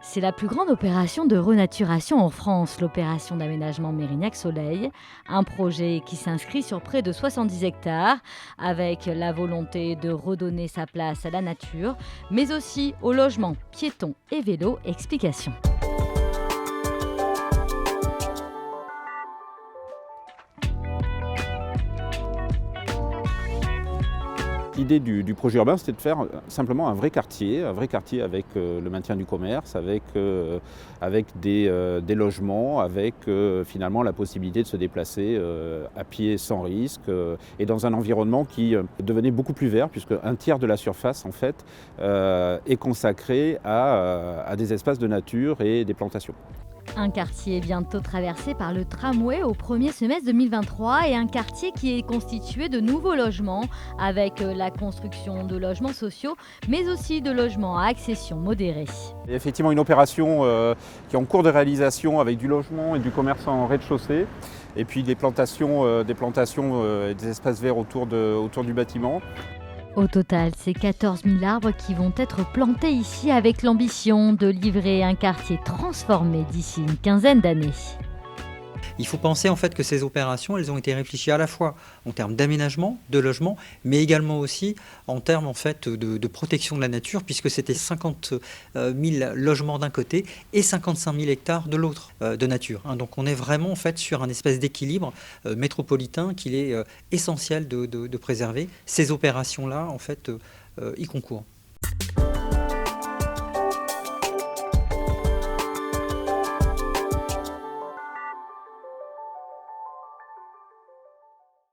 C'est la plus grande opération de renaturation en France, l'opération d'aménagement Mérignac-Soleil. Un projet qui s'inscrit sur près de 70 hectares, avec la volonté de redonner sa place à la nature, mais aussi au logement, piétons et vélos. Explication. L'idée du projet urbain, c'était de faire simplement un vrai quartier avec le maintien du commerce, avec des logements, avec finalement la possibilité de se déplacer à pied sans risque et dans un environnement qui devenait beaucoup plus vert, puisque un tiers de la surface en fait est consacré à des espaces de nature et des plantations. Un quartier bientôt traversé par le tramway au premier semestre 2023 et un quartier qui est constitué de nouveaux logements avec la construction de logements sociaux mais aussi de logements à accession modérée. Et effectivement une opération qui est en cours de réalisation avec du logement et du commerce en rez-de-chaussée et puis des plantations et des espaces verts autour du bâtiment. Au total, c'est 14 000 arbres qui vont être plantés ici avec l'ambition de livrer un quartier transformé d'ici une quinzaine d'années. Il faut penser en fait que ces opérations, elles ont été réfléchies à la fois en termes d'aménagement, de logement, mais également aussi en termes en fait de protection de la nature, puisque c'était 50 000 logements d'un côté et 55 000 hectares de l'autre de nature. Donc on est vraiment en fait sur un espèce d'équilibre métropolitain qu'il est essentiel de préserver. Ces opérations-là en fait y concourent.